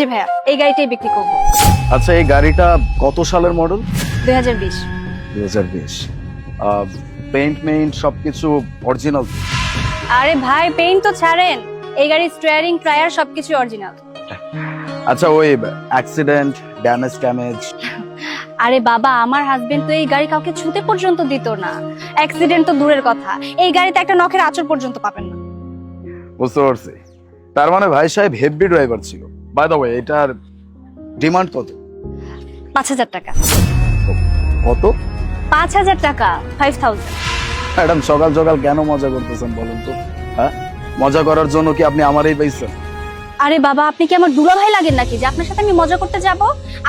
জি ভাইয়া, এই গাড়িটাই বিক্রি করব। আচ্ছা, এই গাড়িটা কত সালের মডেল? 2020। 2020। পেইন্ট মেইন্ট সবকিছু অরিজিনাল? আরে ভাই, পেইন্ট তো ছাড়েন, এই গাড়ির স্টিয়ারিং টায়ার সবকিছু অরিজিনাল। আচ্ছা, ওই অ্যাক্সিডেন্ট ড্যামেজ ট্যামেজ? আরে বাবা, আমার হাজবেন্ড তো এই গাড়ি কাউকে ছুতে পর্যন্ত দিত না। অ্যাক্সিডেন্ট তো দূরের কথা, এই গাড়িতে একটা নখের আঁচড় পর্যন্ত পাবেন না। বুঝতে পারছি। তার মানে ভাই সাহেব হেভি ড্রাইভার ছিল। বাই দ্য ওয়ে, এটার ডিমান্ড কত? 5000 টাকা। কত? 5000 টাকা, 5000। ম্যাডাম, সকাল সকাল কেন মজা করতেছেন বলুন তো? হ্যাঁ, মজা করার জন্য কি আপনি আমারই পাইছেন? আরে বাবা, আপনি কি আমার দুলাভাই লাগেন নাকি যে আপনার সাথে আমি মজা করতে যাব?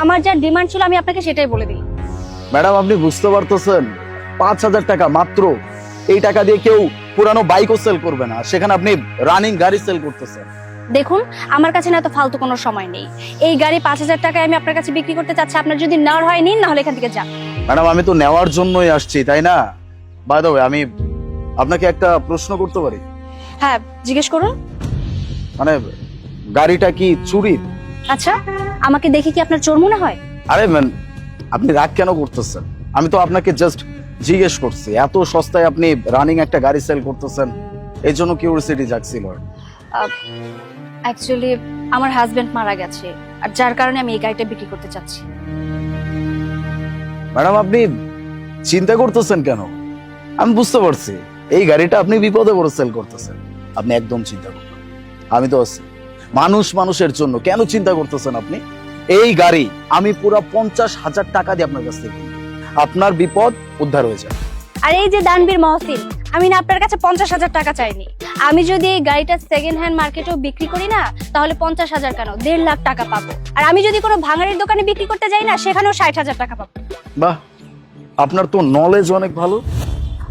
আমার যা ডিমান্ড ছিল আমি আপনাকে সেটাই বলে দিলাম। ম্যাডাম, আপনি বুঝতে পারতেছেন 5000 টাকা মাত্র? এই টাকা দিয়ে কেউ পুরানো বাইকও সেল করবে না, সেখানে আপনি রানিং গাড়ি সেল করতেছেন। দেখুন, আমার কাছে না তো ফালতু কোনো সময় নেই। এই গাড়ি 5000 টাকায় আমি আপনার কাছে বিক্রি করতে চাচ্ছি। আপনার যদি নেওয়ার হয় নিন, না হলে এখান থেকে যান। ম্যাডাম, আমি তো নেওয়ার জন্যই আসছি, তাই না? বাই দ্য ওয়ে, আমি আপনাকে একটা প্রশ্ন করতে পারি? হ্যাঁ, জিজ্ঞেস করুন। মানে গাড়িটা কি চুরি? আচ্ছা, আমাকে দেখে কি আপনার চোর মনে হয়? আরে ম্যান, আপনি রাগ কেন করতেছেন? আমি তো আপনাকে জাস্ট জিজ্ঞেস করছি, এত সস্তায় আপনি রানিং একটা গাড়ি সেল করতেছেন, এই জন্য কিউরিওসিটি জাগছিল। অ্যাকচুয়ালি আমার হাজবেন্ড মারা গেছে, আর যার কারণে আমি এই গাড়িটা বিক্রি করতে চাচ্ছি। ম্যাডাম, আপনি চিন্তা করতেছেন কেন? আমি বুঝতে পারছি, এই গাড়িটা আপনি বিপদে পড়ে সেল করতেছেন। আপনি একদম চিন্তা করবেন, আমি তো আছি। মানুষ মানুষের জন্য কেন চিন্তা করতেছেন আপনি? এই গাড়ি আমি পুরো 50,000 টাকা দিয়ে আপনার কাছ থেকে কিনবো। আপনার বিপদ উদ্ধার হয়ে যাবে। আর এই যে দানবীর মহসিন, আমি না আপনার কাছে 50,000 টাকা চাইনি। আমি যদি এই গাড়িটা সেকেন্ড হ্যান্ড মার্কেটেও বিক্রি করি না, তাহলে 50,000 কেন 1.5 লাখ টাকা পাবো। আর আমি যদি কোনো ভাঙাড়ির দোকানে বিক্রি করতে যাই না, সেখানেও 60,000 টাকা পাবো। বাহ, আপনার তো নলেজ অনেক ভালো।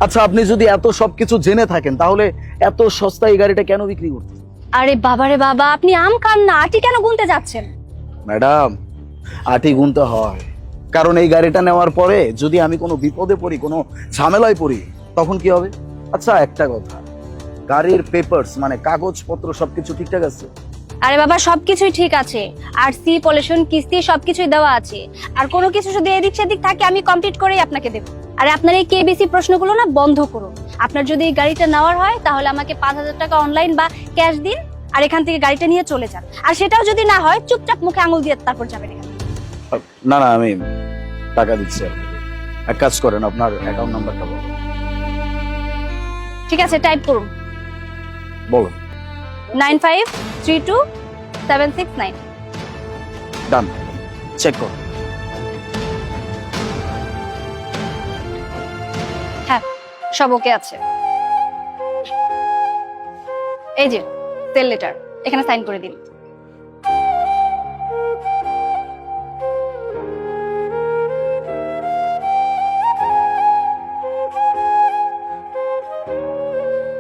আচ্ছা, আপনি যদি এত সবকিছু জেনে থাকেন, তাহলে এত সস্তা এই গাড়িটা কেন বিক্রি করতেছেন? আরে বাবারে বাবা, আপনি আম খান না, আটি কেন গুনতে যাচ্ছেন? ম্যাডাম, আটি গুনতে হয়, কারণ এই গাড়িটা নেওয়ার পরে যদি আমি কোনো বিপদে পড়ি, কোনো ঝামেলায় পড়ি, তখন কি হবে? আচ্ছা, একটা কথা, গাড়ির পেপারস মানে কাগজপত্র সবকিছু ঠিকঠাক আছে? আরে বাবা, সবকিছুই ঠিক আছে। আরসি, পলিউশন, কিস্তি সবকিছুই দেওয়া আছে। আর কোনো কিছু যদি এদিক সেদিক থাকে আমি কমপ্লিট করেই আপনাকে দেবো। আর আপনার এই কেবিসি প্রশ্নগুলো না বন্ধ করুন। আপনার যদি এই গাড়িটা নেওয়ার হয়, তাহলে আমাকে 5000 টাকা অনলাইন বা ক্যাশ দিন, আর এখান থেকে গাড়িটা নিয়ে চলে যান। আর সেটাও যদি না হয়, চুপচাপ মুখে আঙুল দিয়ে তারপর যাবেন এখান থেকে। না না, আমি টাকা দিচ্ছি আপনাকে। এক কাজ করেন, আপনার অ্যাকাউন্ট নাম্বারটা বলুন। ঠিক আছে, টাইপ করুন। বলুন। 95327669। ডান, চেক করুন। হ্যাঁ, সব ওকে আছে। এই যে সেল লেটার, এখানে সাইন করে দিন।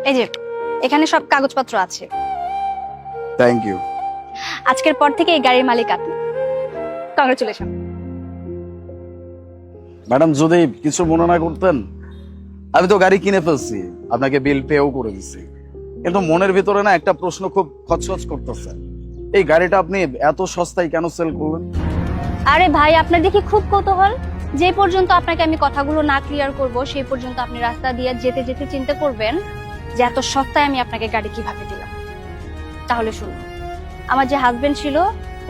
এই যে এখানে সব কাগজপত্র আছে। Thank you. আজকের পর থেকে এই গাড়ির মালিক আপনি। কংগ্রেচুলেশন। ম্যাডাম, যদি কিছু মনে না করতেন, আমি তো গাড়ি কিনে ফেলছি, আপনাকে বিল পেও করে দিচ্ছি, কিন্তু মনের ভিতরে না একটা প্রশ্ন খুব খচখচ করতেছে, এই গাড়িটা আপনি এত সস্তায় কেন সেল করলেন? আরে ভাই, আপনার দেখি খুব কৌতূহল। যে পর্যন্ত আপনাকে আমি কথাগুলো না ক্লিয়ার করব, সেই পর্যন্ত আপনি রাস্তা দিয়ে যেতে যেতে চিন্তা করবেন যে এত সস্তায় আমি আপনাকে গাড়ি কিভাবে দিলাম। তাহলে শুনুন, আমার যে হাজবেন্ড ছিল,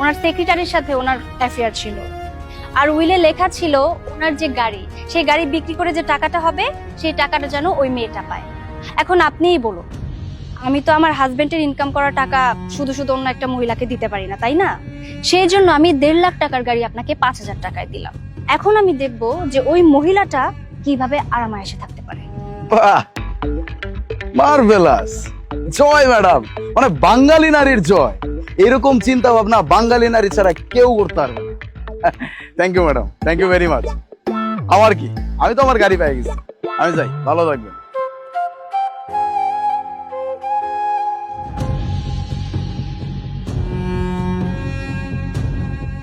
ওনার সেক্রেটারির সাথে ওনার অ্যাফেয়ার ছিল। আর উইলে লেখা ছিল ওনার যে গাড়ি, সেই গাড়ি বিক্রি করে যে টাকাটা হবে, সেই টাকাটা যেন ওই মেয়েটা পায়। এখন আপনিই বলুন, আমি তো আমার হাজবেন্ডের ইনকাম করা টাকা শুধু শুধু অন্য একটা মহিলাকে দিতে পারি না, তাই না? সেই জন্য আমি 1.5 লাখ টাকার গাড়ি আপনাকে 5000 টাকায় দিলাম। এখন আমি দেখব যে ওই মহিলাটা কিভাবে আরামায়েশে থাকতে পারে। বাহ, মার্ভেলাস। জয় ম্যাডাম, মানে বাঙালি নারীর জয়। এরকম চিন্তা ভাবনা বাঙালি নারী ছাড়া কেউ করতে পারবে না। Thank you madam, thank you very much. আমার কি, আমি তো আমার গাড়ি পেয়ে গেছি। আমি যাই, ভালো থাকবেন।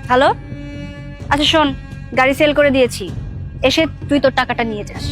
হ্যালো, আচ্ছা শোন, গাড়ি সেল করে দিয়েছি, এসে তুই তোর টাকাটা নিয়ে যাস।